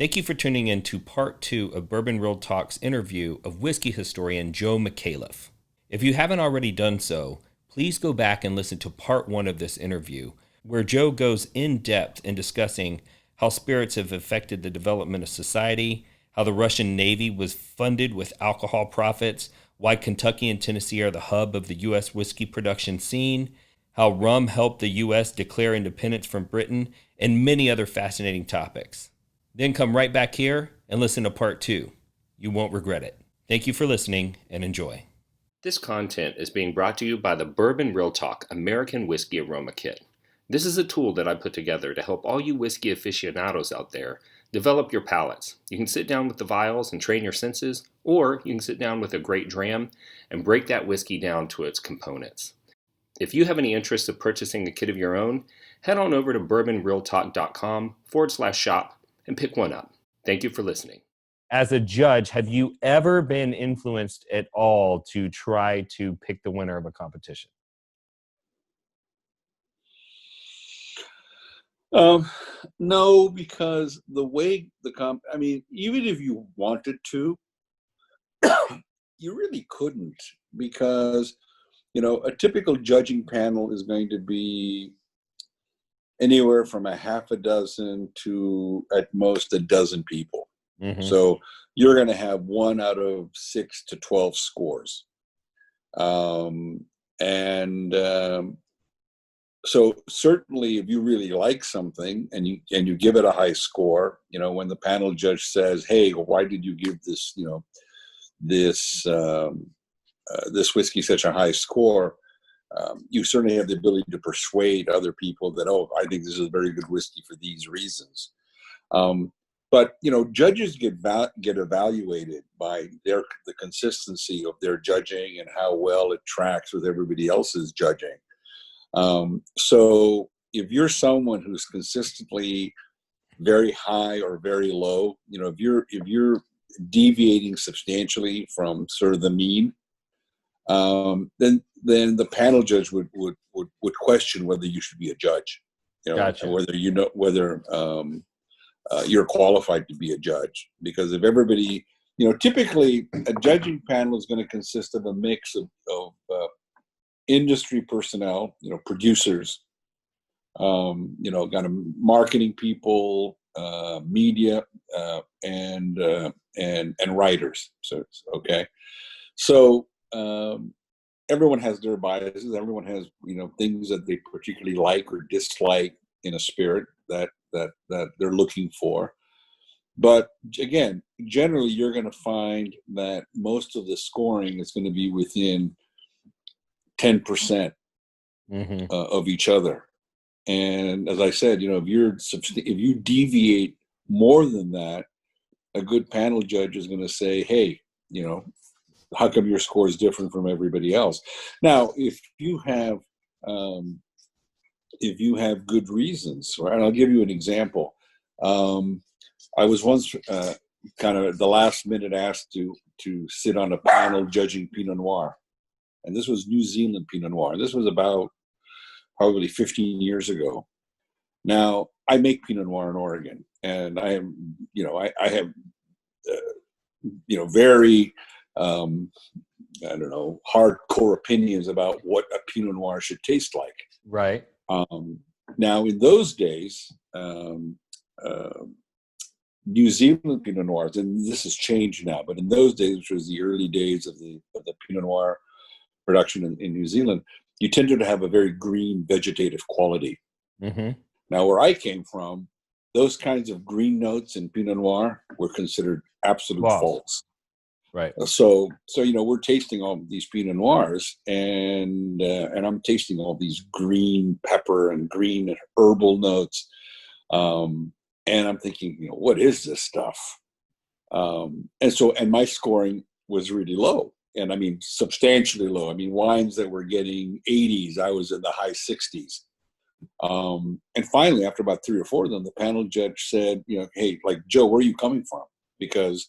Thank you for tuning in to part 2 of Bourbon Real Talk's interview of whiskey historian Joe Micallef. If you haven't already done so, please go back and listen to part 1 of this interview, where Joe goes in depth in discussing how spirits have affected the development of society, how the Russian Navy was funded with alcohol profits, why Kentucky and Tennessee are the hub of the U.S. whiskey production scene, how rum helped the U.S. declare independence from Britain, and many other fascinating topics. Then come right back here and listen to part 2. You won't regret it. Thank you for listening and enjoy. This content is being brought to you by the Bourbon Real Talk American Whiskey Aroma Kit. This is a tool that I put together to help all you whiskey aficionados out there develop your palates. You can sit down with the vials and train your senses, or you can sit down with a great dram and break that whiskey down to its components. If you have any interest of purchasing a kit of your own, head on over to bourbonrealtalk.com/shop and pick one up. Thank you for listening. As a judge, have you ever been influenced at all to try to pick the winner of a competition? No, because the way even if you wanted to, you really couldn't, because, a typical judging panel is going to be anywhere from a half a dozen to at most a dozen people. Mm-hmm. So you're going to have 1 out of 6 to 12 scores. So certainly if you really like something and you give it a high score, when the panel judge says, hey, why did you give this, this whiskey such a high score? You certainly have the ability to persuade other people that, I think this is a very good whiskey for these reasons. But judges get evaluated by the consistency of their judging and how well it tracks with everybody else's judging. So if you're someone who's consistently very high or very low, if you're deviating substantially from sort of the mean, then the panel judge would question whether you should be a judge, Gotcha. and whether you're qualified to be a judge. Because if everybody, typically a judging panel is going to consist of a mix of industry personnel, producers, kind of marketing people, media, and writers. So it's okay. So everyone has their biases. Everyone has, things that they particularly like or dislike in a spirit that they're looking for. But again, generally, you're going to find that most of the scoring is going to be within 10% of each other. And as I said, if you deviate more than that, a good panel judge is going to say, hey, how come your score is different from everybody else? Now, if you have good reasons, right? I'll give you an example. I was once kind of at the last minute asked to sit on a panel judging Pinot Noir. And this was New Zealand Pinot Noir. This was about probably 15 years ago. Now, I make Pinot Noir in Oregon, and I am, I have, very, hardcore opinions about what a Pinot Noir should taste like. Right. Now, in those days, New Zealand Pinot Noirs, and this has changed now, but in those days, which was the early days of the Pinot Noir production in New Zealand, you tended to have a very green vegetative quality. Mm-hmm. Now, where I came from, those kinds of green notes in Pinot Noir were considered absolute faults. Right. So we're tasting all these Pinot Noirs, and I'm tasting all these green pepper and green herbal notes, and I'm thinking, what is this stuff? And my scoring was really low. And I mean, substantially low. I mean, wines that were getting 80s, I was in the high 60s. And finally, after about 3 or 4 of them, the panel judge said, hey, like, Joe, where are you coming from? Because,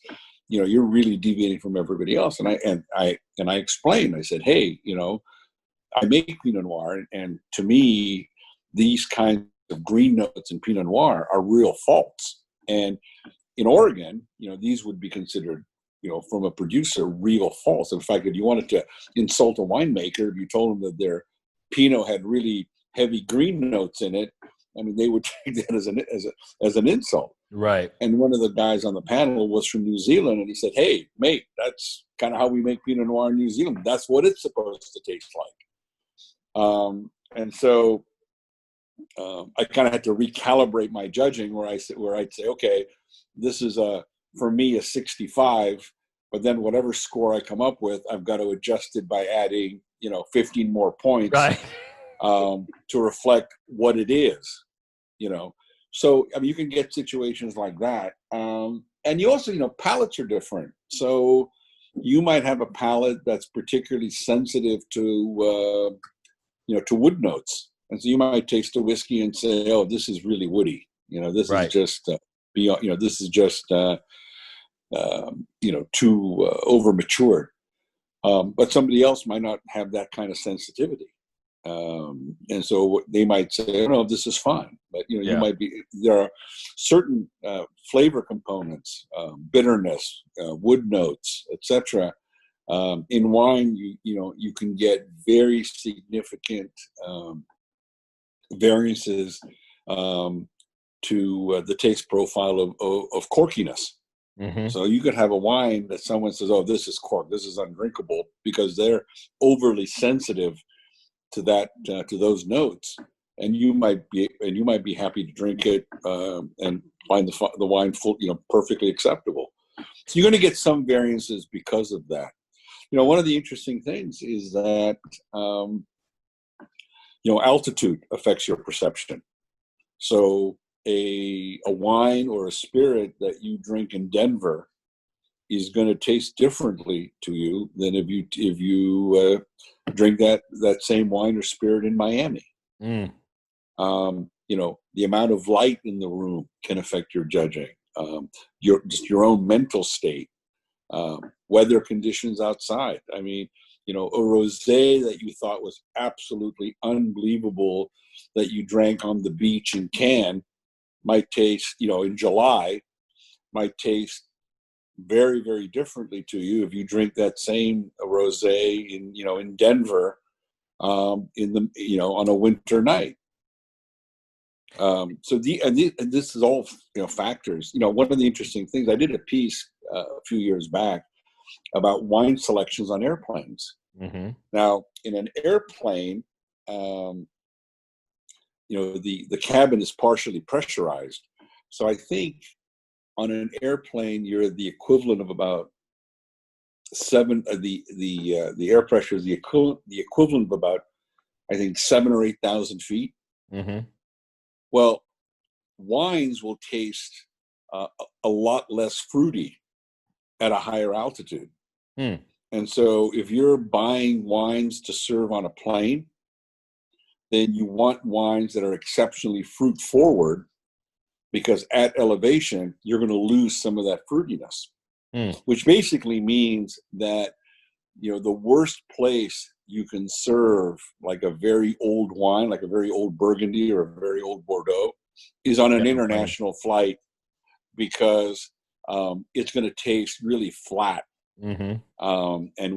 you're really deviating from everybody else. And I explained, I said, hey, I make Pinot Noir, and to me, these kinds of green notes in Pinot Noir are real faults. And in Oregon, these would be considered, from a producer, real false. In fact, if you wanted to insult a winemaker, if you told them that their Pinot had really heavy green notes in it, I mean, they would take that as an insult. Right. And one of the guys on the panel was from New Zealand, and he said, "Hey, mate, that's kind of how we make Pinot Noir in New Zealand. That's what it's supposed to taste like." And so I kind of had to recalibrate my judging, where I'd say, okay, this is for me a 65, but then whatever score I come up with, I've got to adjust it by adding 15 more points, right, to reflect what it is. So I mean, you can get situations like that, and you also palates are different. So you might have a palate that's particularly sensitive to wood notes. And so you might taste a whiskey and say, "Oh, this is really woody. This right. is just beyond. This is just too over matured." But somebody else might not have that kind of sensitivity, and so they might say, "Oh, no, this is fine." But you might be. There are certain flavor components, bitterness, wood notes, etc. In wine, you can get very significant variances to the taste profile of corkiness. Mm-hmm. So you could have a wine that someone says, "Oh, this is cork. This is undrinkable," because they're overly sensitive to that, to those notes, and you might be happy to drink it and find the wine perfectly acceptable. So you're going to get some variances because of that. One of the interesting things is that altitude affects your perception. So a wine or a spirit that you drink in Denver is going to taste differently to you than if you drink that same wine or spirit in Miami. Mm. The amount of light in the room can affect your judging. Your own mental state, weather conditions outside. I mean, a rosé that you thought was absolutely unbelievable that you drank on the beach in Cannes might taste, in July, might taste very, very differently to you if you drink that same rosé in Denver, on a winter night. So this is all factors. One of the interesting things, I did a piece a few years back about wine selections on airplanes. Mm-hmm. Now, in an airplane, the cabin is partially pressurized. So I think on an airplane, you're the equivalent of about the air pressure is the equivalent of about, I think, 7,000 or 8,000 feet. Mm-hmm. Well, wines will taste a lot less fruity at a higher altitude. Mm. And so if you're buying wines to serve on a plane, then you want wines that are exceptionally fruit forward, because at elevation, you're going to lose some of that fruitiness, which basically means that, the worst place you can serve like a very old wine, like a very old Burgundy or a very old Bordeaux, is on an international flight, because it's going to taste really flat, and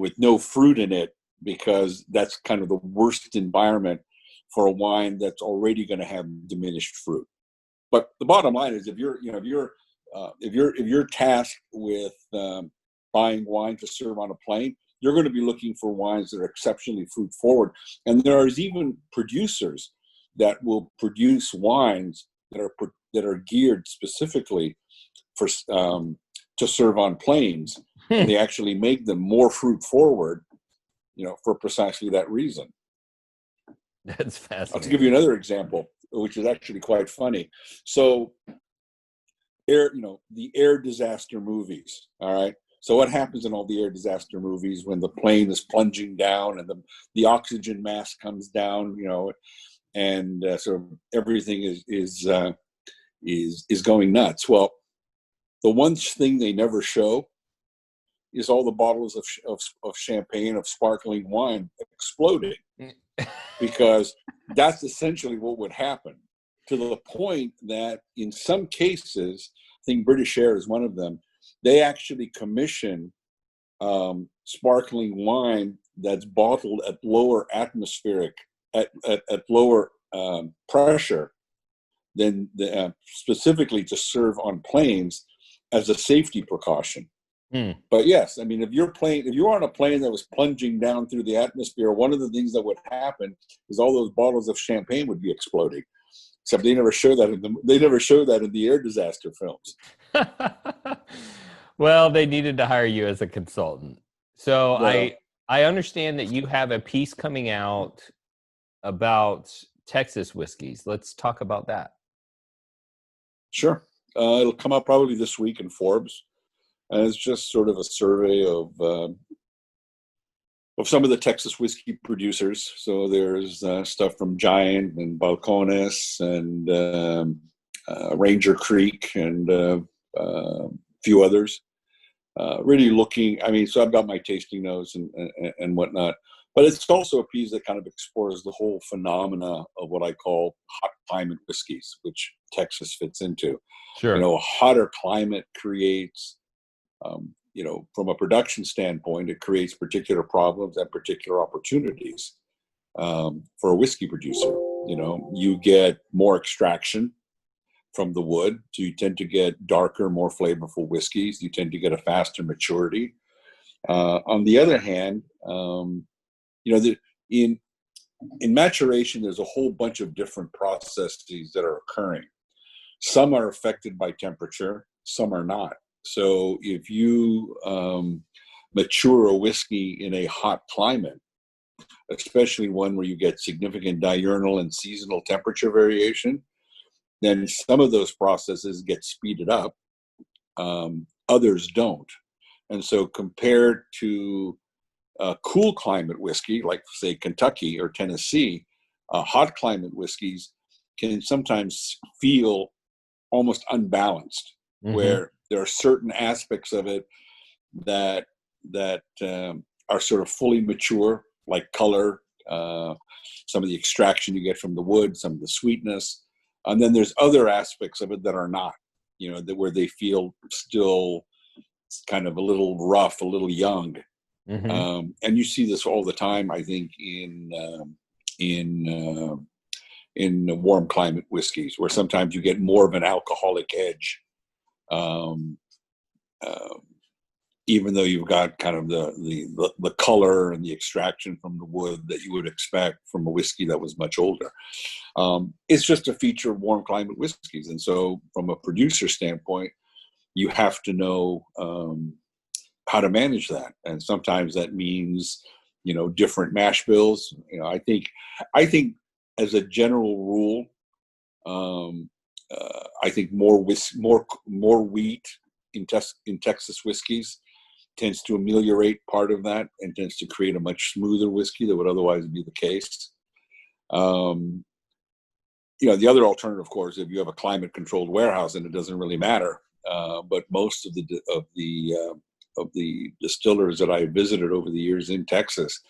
with no fruit in it, because that's kind of the worst environment for a wine that's already going to have diminished fruit. But the bottom line is, if you're tasked with buying wine to serve on a plane, you're going to be looking for wines that are exceptionally fruit forward. And there is even producers that will produce wines that are geared specifically for to serve on planes, and they actually make them more fruit forward, for precisely that reason. That's fascinating. I'll give you another example, which is actually quite funny. So, the air disaster movies. All right. So what happens in all the air disaster movies when the plane is plunging down and the oxygen mask comes down, and so everything is going nuts. Well, the one thing they never show is all the bottles of champagne, of sparkling wine exploding, because that's essentially what would happen, to the point that in some cases think British Air is one of them. They actually commission sparkling wine that's bottled at lower atmospheric, at lower pressure than specifically to serve on planes as a safety precaution. But yes, I mean, if you're on a plane that was plunging down through the atmosphere, one of the things that would happen is all those bottles of champagne would be exploding. Except they never show that in the air disaster films. Well, they needed to hire you as a consultant. So Well, I understand that you have a piece coming out about Texas whiskeys. Let's talk about that. sure. It'll come out probably this week in Forbes. And it's just sort of a survey of some of the Texas whiskey producers. So there's stuff from Giant and Balcones and Ranger Creek and a few others. Really looking, I mean, so I've got my tasting notes and whatnot. But it's also a piece that kind of explores the whole phenomena of what I call hot climate whiskeys, which Texas fits into. Sure. You know, a hotter climate creates, you know, from a production standpoint, it creates particular problems and particular opportunities for a whiskey producer. You know, you get more extraction from the wood, so you tend to get darker, more flavorful whiskeys. You tend to get a faster maturity. On the other hand, you know, in maturation, there's a whole bunch of different processes that are occurring. Some are affected by temperature, some are not. So if you mature a whiskey in a hot climate, especially one where you get significant diurnal and seasonal temperature variation, then some of those processes get speeded up, others don't. And so compared to cool climate whiskey, like say Kentucky or Tennessee, hot climate whiskeys can sometimes feel almost unbalanced, where there are certain aspects of it that are sort of fully mature, like color, some of the extraction you get from the wood, some of the sweetness, and then there's other aspects of it that are not, you know, where they feel still kind of a little rough, a little young. And you see this all the time, I think, in warm climate whiskeys, where sometimes you get more of an alcoholic edge, even though you've got kind of the color and the extraction from the wood that you would expect from a whiskey that was much older. It's just a feature of warm climate whiskeys. And so from a producer standpoint, you have to know how to manage that. And sometimes that means, you know, different mash bills. You know, I think as a general rule, I think more wheat in Texas whiskeys tends to ameliorate part of that and tends to create a much smoother whiskey that would otherwise be the case. You know, the other alternative, of course, if you have a climate-controlled warehouse, then it doesn't really matter. But most of the distillers that I visited over the years in Texas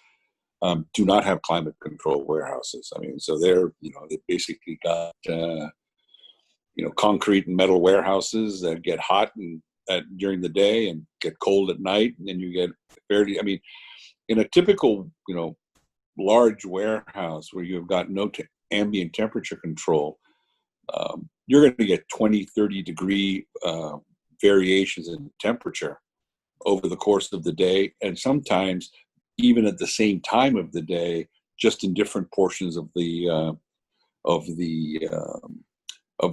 do not have climate-controlled warehouses. I mean, so they basically got concrete and metal warehouses that get hot during the day and get cold at night, and then you get fairly. I mean, in a typical large warehouse where you've got no ambient temperature control, you're going to get 20, 30 degree variations in temperature over the course of the day, and sometimes even at the same time of the day, just in different portions of the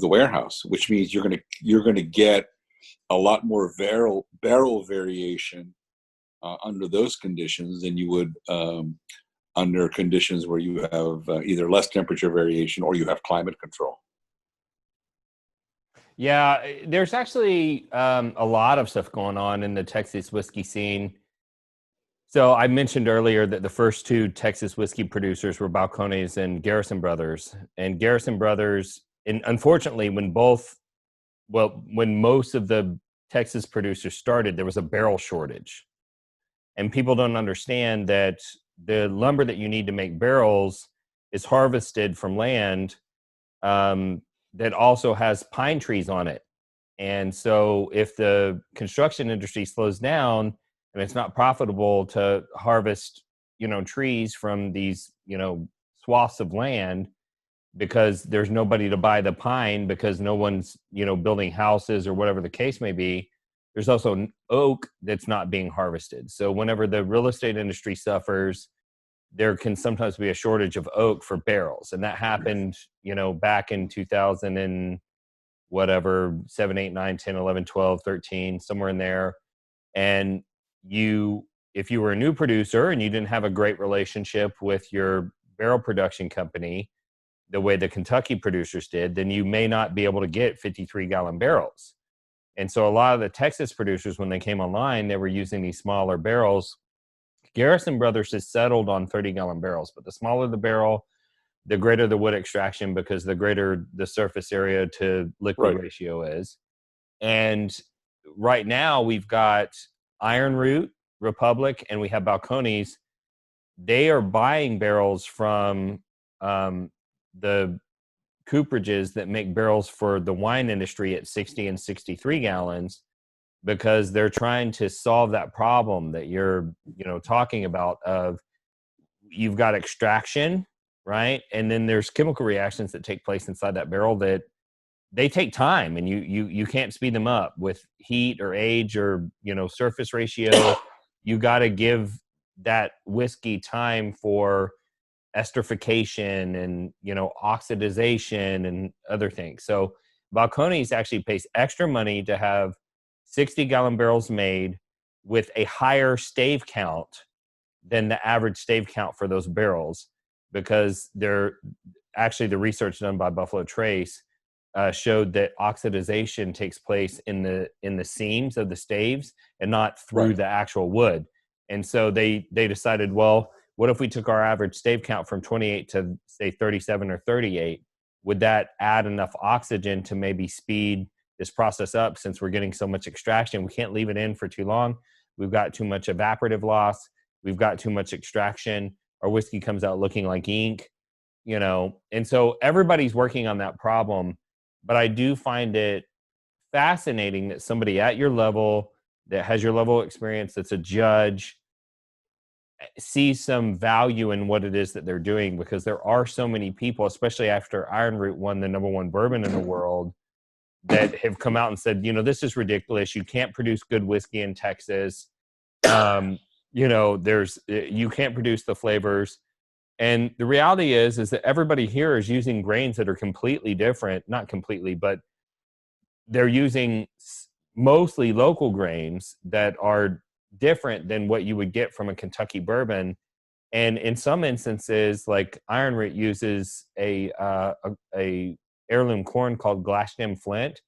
warehouse, which means you're going to get a lot more barrel variation under those conditions than you would under conditions where you have either less temperature variation or you have climate control. Yeah, there's actually a lot of stuff going on in the Texas whiskey scene. So I mentioned earlier that the first two Texas whiskey producers were Balcones and Garrison Brothers. And Garrison Brothers, and unfortunately, when most of the Texas producers started, there was a barrel shortage. And people don't understand that the lumber that you need to make barrels is harvested from land that also has pine trees on it. And so if the construction industry slows down and it's not profitable to harvest, trees from these, swaths of land, because there's nobody to buy the pine because no one's, building houses or whatever the case may be, there's also oak that's not being harvested. So whenever the real estate industry suffers, there can sometimes be a shortage of oak for barrels. And that happened, back in 2000 and whatever, 7, 8, 9, 10, 11, 12, 13, somewhere in there. And if you were a new producer and you didn't have a great relationship with your barrel production company, the way the Kentucky producers did, then you may not be able to get 53-gallon barrels. And so a lot of the Texas producers, when they came online, they were using these smaller barrels. Garrison Brothers has settled on 30-gallon barrels, but the smaller the barrel, the greater the wood extraction, because the greater the surface area to liquid ratio is. And right now we've got Iron Root, Republic, and we have Balcones. They are buying barrels from the cooperages that make barrels for the wine industry at 60 and 63 gallons, because they're trying to solve that problem that you're, talking about, of you've got extraction, right? And then there's chemical reactions that take place inside that barrel that they take time, and you can't speed them up with heat or age or, surface ratio. You got to give that whiskey time for esterification and, oxidization and other things. So Balcones actually pays extra money to have 60-gallon barrels made with a higher stave count than the average stave count for those barrels, because they're actually, the research done by Buffalo Trace showed that oxidization takes place in the seams of the staves and not through the actual wood. And so they decided, well, what if we took our average stave count from 28 to say 37 or 38? Would that add enough oxygen to maybe speed this process up? Since we're getting so much extraction, we can't leave it in for too long. We've got too much evaporative loss. We've got too much extraction. Our whiskey comes out looking like ink, and so everybody's working on that problem. But I do find it fascinating that somebody at your level, that has your level of experience, that's a judge, sees some value in what it is that they're doing, because there are so many people, especially after Iron Root won the #1 bourbon in the world, that have come out and said, this is ridiculous. You can't produce good whiskey in Texas. You can't produce the flavors. And the reality is that everybody here is using grains that are completely different, not completely, but they're using mostly local grains that are different than what you would get from a Kentucky bourbon. And in some instances, like Iron Root uses a heirloom corn called Glassdam Flint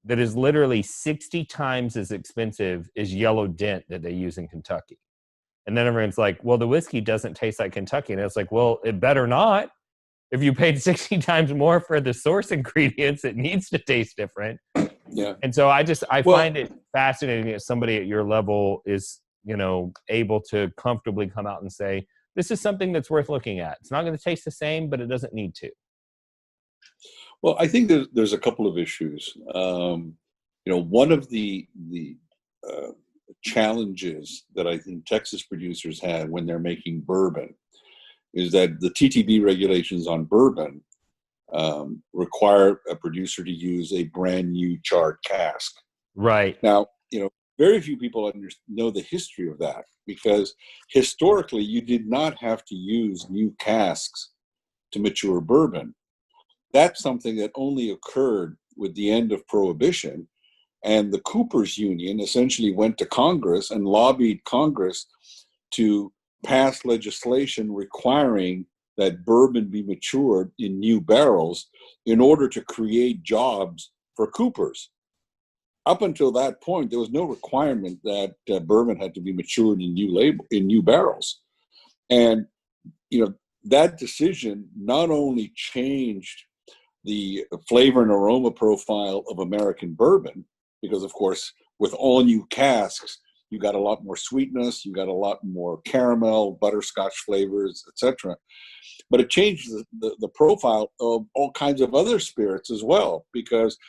that is literally 60 times as expensive as Yellow Dent that they use in Kentucky. And then everyone's like, well, the whiskey doesn't taste like Kentucky. And it's like, well, it better not. If you paid 60 times more for the source ingredients, it needs to taste different. Yeah. And so I find it fascinating that somebody at your level is, able to comfortably come out and say, this is something that's worth looking at. It's not going to taste the same, but it doesn't need to. Well, I think there's a couple of issues. One of the challenges that I think Texas producers had when they're making bourbon is that the TTB regulations on bourbon require a producer to use a brand new charred cask. Right. Now, very few people know the history of that, because historically you did not have to use new casks to mature bourbon. That's something that only occurred with the end of Prohibition. And the Coopers Union essentially went to Congress and lobbied Congress to pass legislation requiring that bourbon be matured in new barrels in order to create jobs for coopers. Up until that point, there was no requirement that bourbon had to be matured in new barrels. And that decision not only changed the flavor and aroma profile of American bourbon, because of course, with all new casks, you got a lot more sweetness, you got a lot more caramel, butterscotch flavors, etc. But it changed the profile of all kinds of other spirits as well, because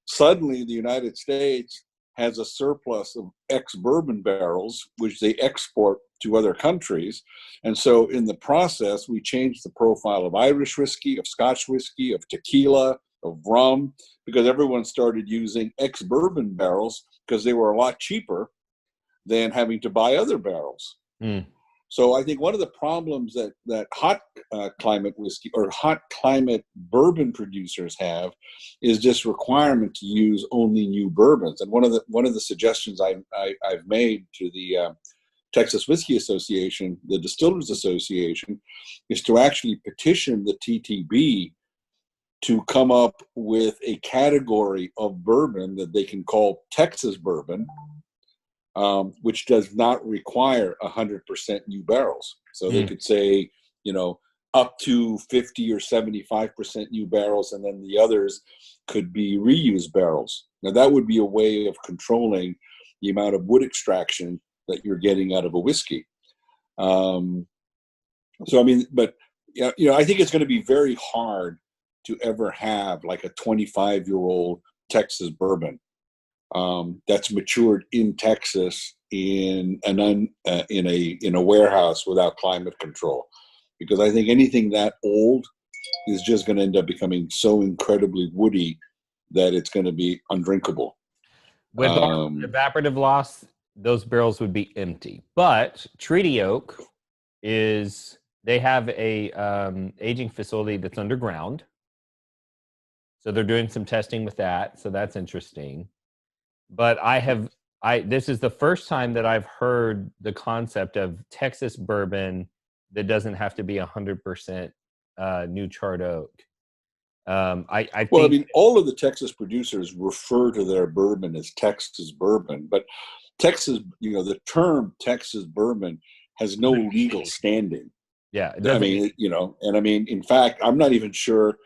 suddenly the United States has a surplus of ex-bourbon barrels, which they export to other countries. And so in the process, we changed the profile of Irish whiskey, of Scotch whiskey, of tequila, of rum, because everyone started using ex-bourbon barrels because they were a lot cheaper than having to buy other barrels. Mm. So I think one of the problems that hot climate whiskey or hot climate bourbon producers have is this requirement to use only new bourbons. And one of the suggestions I've made to the Texas Whiskey Association, the Distillers Association, is to actually petition the TTB to come up with a category of bourbon that they can call Texas bourbon, which does not require 100% new barrels. So they could say, up to 50 or 75% new barrels, and then the others could be reused barrels. Now that would be a way of controlling the amount of wood extraction that you're getting out of a whiskey. So, I mean, but, I think it's going to be very hard to ever have like a 25-year-old Texas bourbon that's matured in Texas in a warehouse without climate control, because I think anything that old is just going to end up becoming so incredibly woody that it's going to be undrinkable. With evaporative loss, those barrels would be empty. But Treaty Oak they have a aging facility that's underground, so they're doing some testing with that. So that's interesting. But this is the first time that I've heard the concept of Texas bourbon that doesn't have to be 100% new charred oak. I mean, all of the Texas producers refer to their bourbon as Texas bourbon, but Texas, the term Texas bourbon has no legal standing. Yeah, in fact, I'm not even sure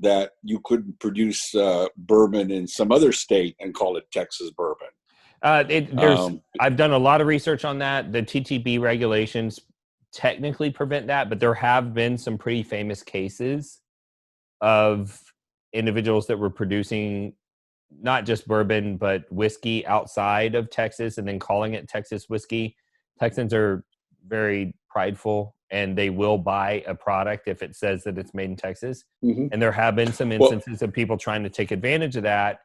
that you couldn't produce bourbon in some other state and call it Texas bourbon. I've done a lot of research on that. The TTB regulations technically prevent that, but there have been some pretty famous cases of individuals that were producing not just bourbon, but whiskey outside of Texas and then calling it Texas whiskey. Texans are very prideful, and they will buy a product if it says that it's made in Texas. Mm-hmm. And there have been some instances of people trying to take advantage of that.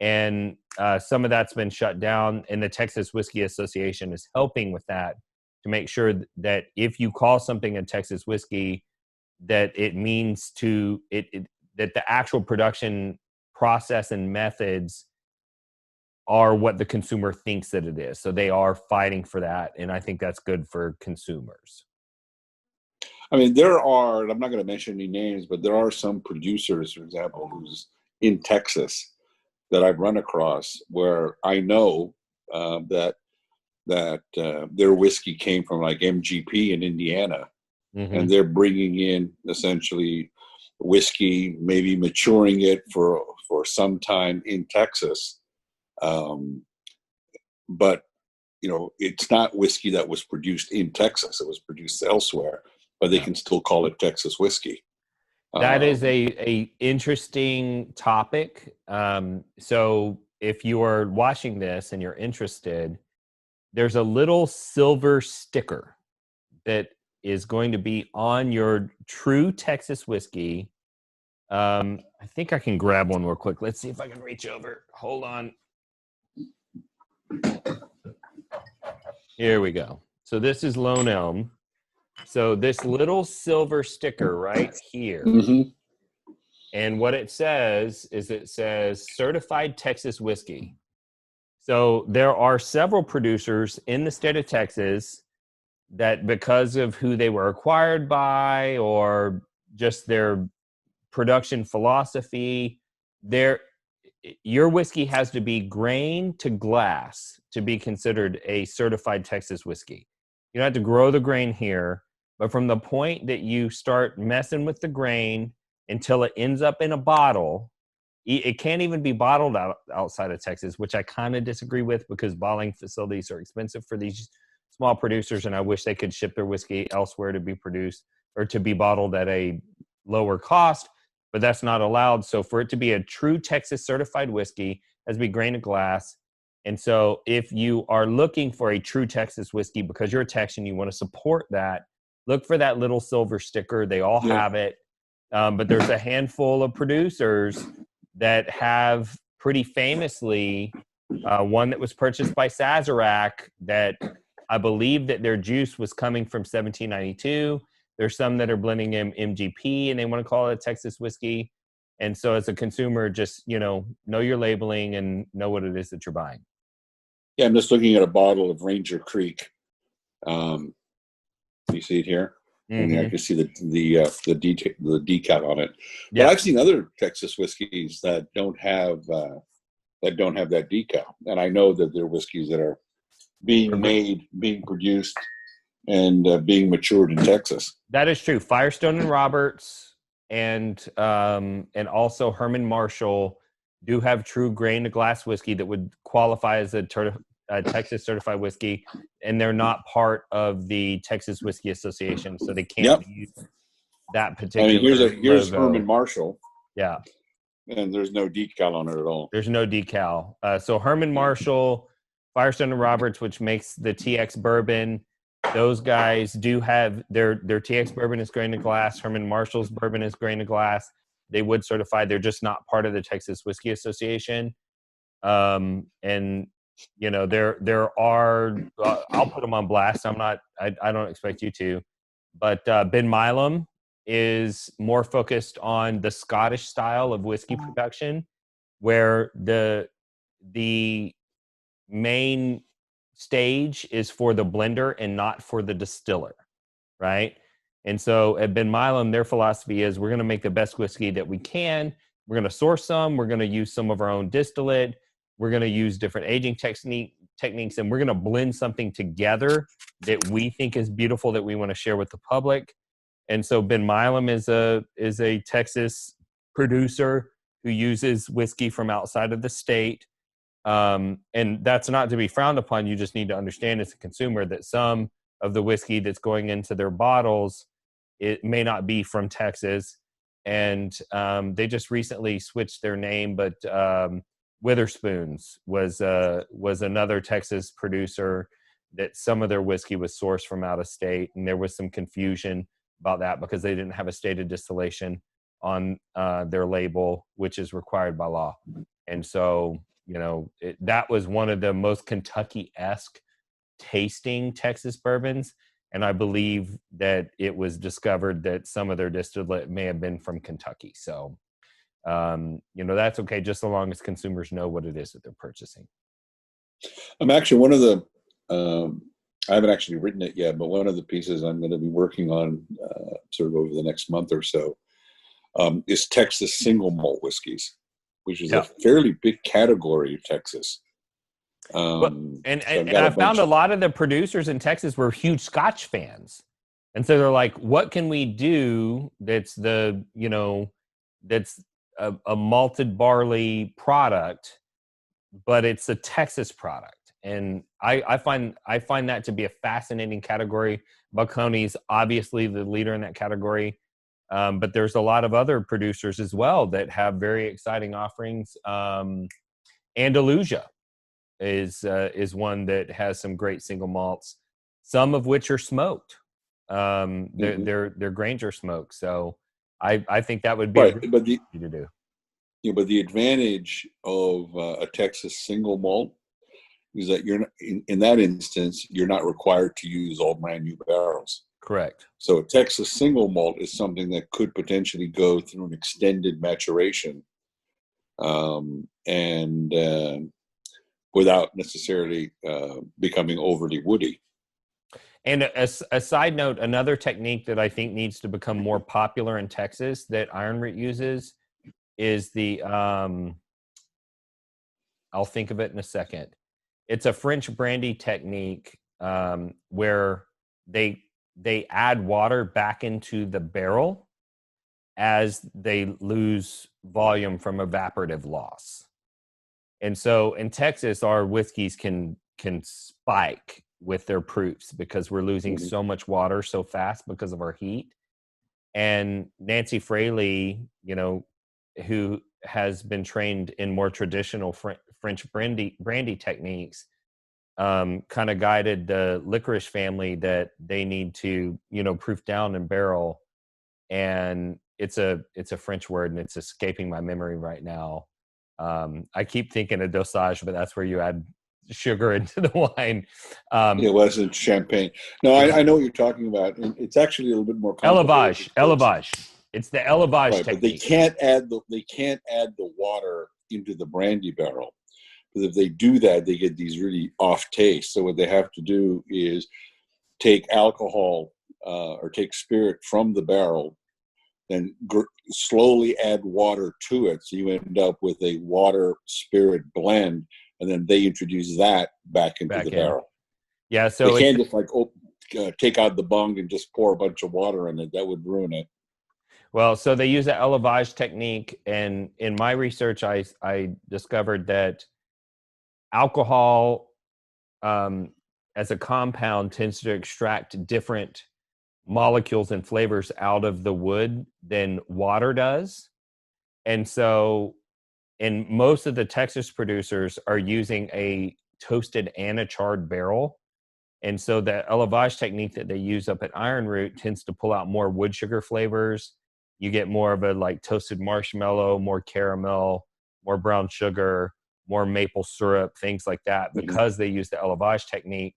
And some of that's been shut down. And the Texas Whiskey Association is helping with that to make sure that if you call something a Texas whiskey, that it means that the actual production process and methods are what the consumer thinks that it is. So they are fighting for that. And I think that's good for consumers. I mean, there are, I'm not going to mention any names, but there are some producers, for example, who's in Texas that I've run across where I know that their whiskey came from like MGP in Indiana. Mm-hmm. And they're bringing in essentially whiskey, maybe maturing it for some time in Texas. But, it's not whiskey that was produced in Texas. It was produced elsewhere, but they can still call it Texas whiskey. That is a interesting topic. So if you are watching this and you're interested, there's a little silver sticker that is going to be on your true Texas whiskey. I think I can grab one real quick. Let's see if I can reach over. Hold on. Here we go. So this is Lone Elm. So this little silver sticker right here. Mm-hmm. And what it says is certified Texas whiskey. So there are several producers in the state of Texas that, because of who they were acquired by or just their production philosophy, your whiskey has to be grain to glass to be considered a certified Texas whiskey. You don't have to grow the grain here, but from the point that you start messing with the grain until it ends up in a bottle, it can't even be bottled outside of Texas, which I kind of disagree with, because bottling facilities are expensive for these small producers, and I wish they could ship their whiskey elsewhere to be produced or to be bottled at a lower cost. but that's not allowed. So for it to be a true Texas certified whiskey, it has to be grain to glass. And so if you are looking for a true Texas whiskey because you're a Texan, you want to support that, look for that little silver sticker. They all have it. But there's a handful of producers that have pretty famously one that was purchased by Sazerac that I believe that their juice was coming from 1792. There's some that are blending in MGP and they want to call it a Texas whiskey. And so as a consumer, just, know your labeling and know what it is that you're buying. Yeah, I'm just looking at a bottle of Ranger Creek. You see it here? Mm-hmm. And I can see the decal on it. Yeah. But I've seen other Texas whiskeys that don't have that decal, and I know that there are whiskeys that are being made, being produced, and being matured in Texas. That is true. Firestone and Roberts, and also Herman Marshall do have true grain to glass whiskey that would qualify as a Texas certified whiskey, and they're not part of the Texas Whiskey Association, so they can't use that particular. Here's Herman Marshall. Yeah, and there's no decal on it at all. There's no decal. So Herman Marshall, Firestone and Roberts, which makes the TX bourbon, those guys do have their TX bourbon is grain to glass. Herman Marshall's bourbon is grain to glass. They would certify. They're just not part of the Texas Whiskey Association. And there are. I'll put them on blast. I don't expect you to, but Ben Milam is more focused on the Scottish style of whiskey production, where the main stage is for the blender and not for the distiller, right? And so at Ben Milam, their philosophy is we're going to make the best whiskey that we can. We're going to source some. We're going to use some of our own distillate. We're going to use different aging techniques, and we're going to blend something together that we think is beautiful that we want to share with the public. And so Ben Milam is a Texas producer who uses whiskey from outside of the state. And that's not to be frowned upon. You just need to understand as a consumer that some of the whiskey that's going into their bottles, it may not be from Texas. And they just recently switched their name, but Witherspoons was another Texas producer that some of their whiskey was sourced from out of state. And there was some confusion about that because they didn't have a stated distillation on their label, which is required by law. And so, that was one of the most Kentucky-esque tasting Texas bourbons. And I believe that it was discovered that some of their distillate may have been from Kentucky. So, that's okay, just so long as consumers know what it is that they're purchasing. I'm actually one of the, I haven't actually written it yet, but one of the pieces I'm going to be working on sort of over the next month or so is Texas single malt whiskeys, which is a fairly big category of Texas. I found a lot of the producers in Texas were huge Scotch fans. And so they're like, what can we do that's that's a malted barley product, but it's a Texas product. And I find that to be a fascinating category. Buckhone's obviously the leader in that category. But there's a lot of other producers as well that have very exciting offerings. Andalusia is one that has some great single malts, some of which are smoked. They're Granger smoked. So I think that would be right, but the to do. Yeah, but the advantage of a Texas single malt is that you're not, in that instance, you're not required to use all brand new barrels. Correct. So a Texas single malt is something that could potentially go through an extended maturation, and without necessarily becoming overly woody. And a side note, another technique that I think needs to become more popular in Texas that Iron Root uses is the I'll think of it in a second. It's a French brandy technique where they add water back into the barrel as they lose volume from evaporative loss. And so in Texas, our whiskeys can spike with their proofs because we're losing so much water so fast because of our heat. And Nancy Fraley, who has been trained in more traditional French brandy techniques, kind of guided the licorice family that they need to, proof down and barrel. And it's a French word, and it's escaping my memory right now. I keep thinking of dosage, but that's where you add sugar into the wine. It wasn't champagne. No, I know what you're talking about. And it's actually a little bit more complicated. Élevage. It's the élevage Right, but technique. they can't add the water into the brandy barrel, because if they do that, they get these really off tastes. So what they have to do is take alcohol or take spirit from the barrel, then slowly add water to it. So you end up with a water spirit blend, and then they introduce that back into the barrel. Yeah, so they can't just take out the bung and just pour a bunch of water in it. That would ruin it. Well, so they use the élevage technique, and in my research, I discovered that alcohol, as a compound, tends to extract different molecules and flavors out of the wood than water does. And so, and most of the Texas producers are using a toasted and a charred barrel. And so the élevage technique that they use up at Iron Root tends to pull out more wood sugar flavors. You get more of a like toasted marshmallow, more caramel, more brown sugar, more maple syrup, things like that, because they use the élevage technique.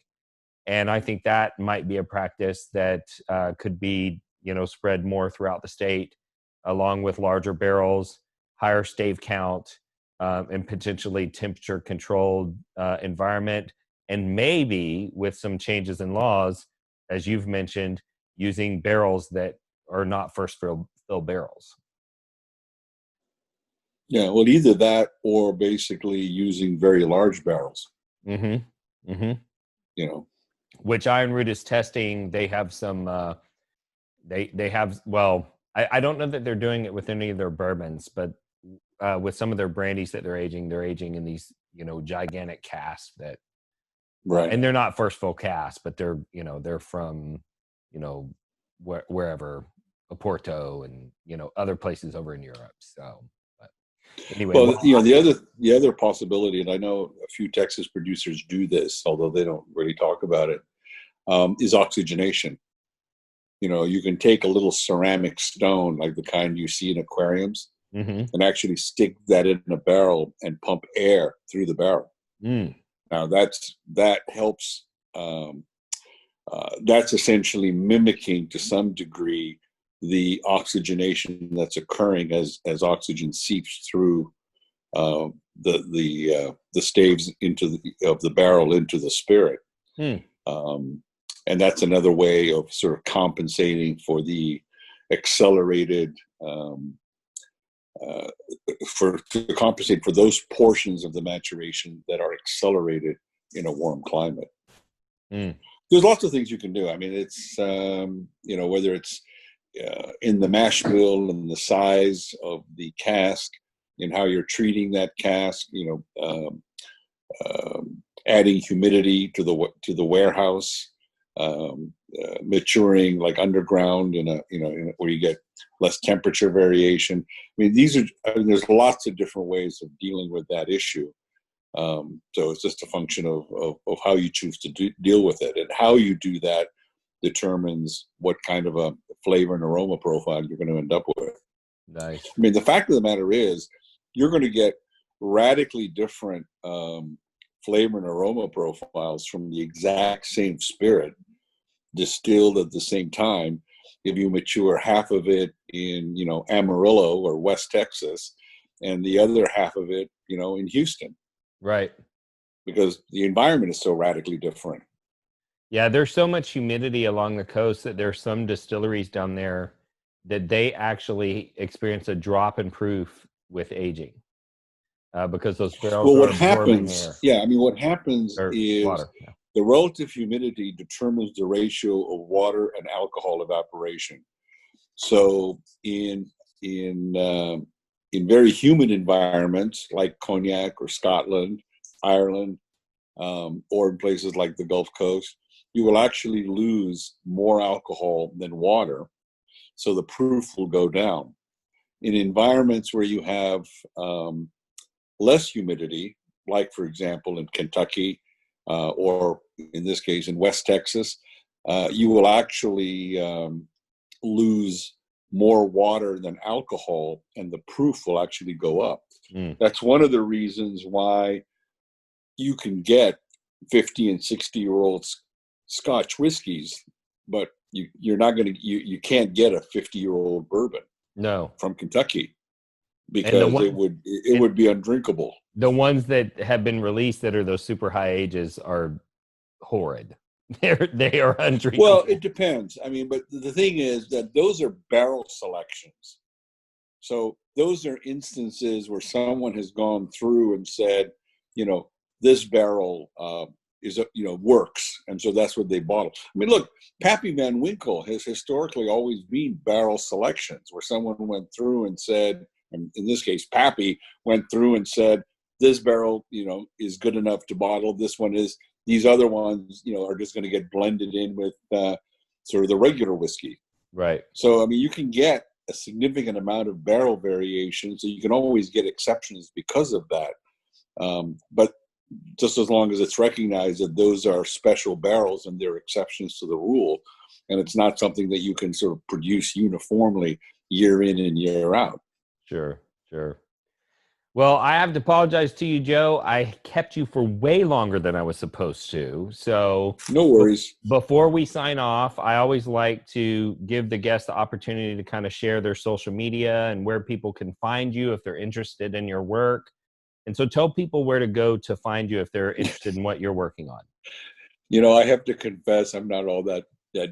And I think that might be a practice that could be, spread more throughout the state, along with larger barrels, higher stave count, and potentially temperature controlled environment. And maybe with some changes in laws, as you've mentioned, using barrels that are not first fill barrels. Yeah, well, either that or basically using very large barrels. Mm-hmm. Mm-hmm. Which Iron Root is testing. They have some. They have. Well, I don't know that they're doing it with any of their bourbons, but with some of their brandies that they're aging in these gigantic casks that. Right. And they're not first fill casks, but they're they're from wherever, Oporto and other places over in Europe. So. Anyway, well, the other possibility, and I know a few Texas producers do this, although they don't really talk about it, is oxygenation. You can take a little ceramic stone, like the kind you see in aquariums, and actually stick that in a barrel and pump air through the barrel. Now that helps. That's essentially mimicking to some degree the oxygenation that's occurring as oxygen seeps through the staves of the barrel into the spirit. And that's another way of sort of compensating for the accelerated to compensate for those portions of the maturation that are accelerated in a warm climate. There's lots of things you can do. I mean, it's whether it's in the mash bill and the size of the cask and how you're treating that cask, adding humidity to the warehouse, maturing like underground where you get less temperature variation. I mean, there's lots of different ways of dealing with that issue. So it's just a function of how you choose to deal with it, and how you do that determines what kind of a flavor and aroma profile you're going to end up with. Nice. I mean, the fact of the matter is, you're going to get radically different flavor and aroma profiles from the exact same spirit distilled at the same time if you mature half of it in Amarillo or West Texas and the other half of it in Houston. Right. Because the environment is so radically different. Yeah, there's so much humidity along the coast that there's some distilleries down there that they actually experience a drop in proof with aging because those barrels are absorbing air. Yeah, I mean, what happens is water. Yeah. The relative humidity determines the ratio of water and alcohol evaporation. So in very humid environments like Cognac or Scotland, Ireland, or in places like the Gulf Coast, you will actually lose more alcohol than water. so the proof will go down. In environments where you have less humidity, like for example in Kentucky, or in this case in West Texas, you will actually lose more water than alcohol, and the proof will actually go up. That's one of the reasons why you can get 50 and 60-year-old Scotch whiskeys, but you can't get a 50-year-old bourbon from Kentucky, because it would be undrinkable. The ones that have been released that are those super high ages are horrid. They are undrinkable. Well, it depends. I mean, but the thing is that those are barrel selections. So those are instances where someone has gone through and said, this barrel works, and so that's what they bottle. I mean, look, Pappy Van Winkle has historically always been barrel selections, where someone went through and said, and in this case, Pappy went through and said, this barrel, is good enough to bottle. This one is. These other ones, are just going to get blended in with sort of the regular whiskey. Right. So, I mean, you can get a significant amount of barrel variation, so you can always get exceptions because of that. But just as long as it's recognized that those are special barrels and they're exceptions to the rule, and it's not something that you can sort of produce uniformly year in and year out. Sure. Well, I have to apologize to you, Joe. I kept you for way longer than I was supposed to. So no worries. Before we sign off, I always like to give the guests the opportunity to kind of share their social media and where people can find you if they're interested in your work. And so tell people where to go to find you if they're interested in what you're working on. I have to confess, I'm not all that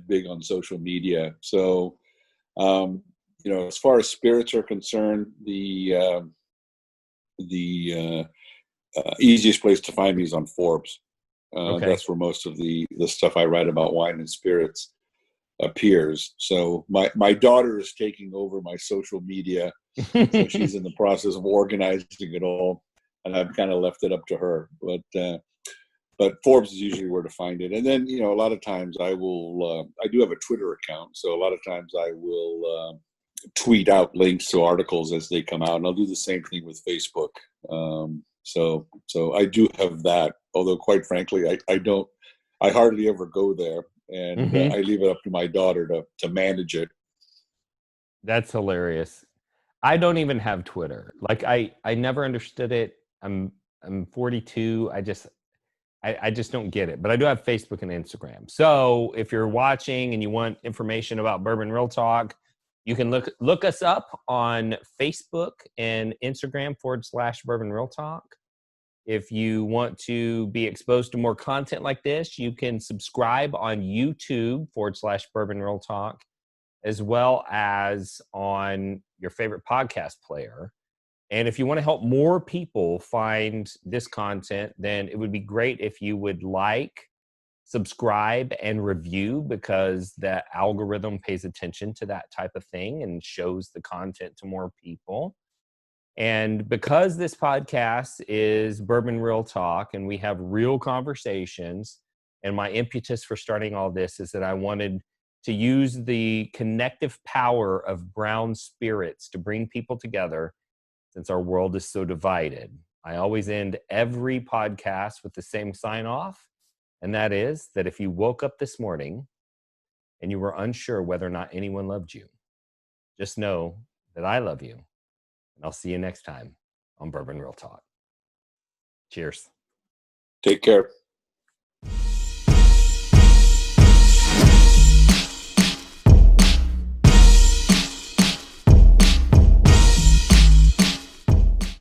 big on social media. So, as far as spirits are concerned, the easiest place to find me is on Forbes. Okay. That's where most of the stuff I write about wine and spirits appears. So my daughter is taking over my social media. So she's in the process of organizing it all, and I've kind of left it up to her. But Forbes is usually where to find it. And then, a lot of times I do have a Twitter account. So a lot of times I will tweet out links to articles as they come out, and I'll do the same thing with Facebook. So I do have that, although quite frankly, I hardly ever go there, and I leave it up to my daughter to manage it. That's hilarious. I don't even have Twitter. Like I never understood it. I'm 42. I just don't get it, but I do have Facebook and Instagram. So if you're watching and you want information about Bourbon Real Talk, you can look us up on Facebook and Instagram /Bourbon Real Talk. If you want to be exposed to more content like this, you can subscribe on YouTube /Bourbon Real Talk, as well as on your favorite podcast player. And if you want to help more people find this content, then it would be great if you would subscribe, and review, because the algorithm pays attention to that type of thing and shows the content to more people. And because this podcast is Bourbon Real Talk and we have real conversations, and my impetus for starting all this is that I wanted to use the connective power of brown spirits to bring people together, since our world is so divided. I always end every podcast with the same sign off. And that is that if you woke up this morning and you were unsure whether or not anyone loved you, just know that I love you. And I'll see you next time on Bourbon Real Talk. Cheers. Take care.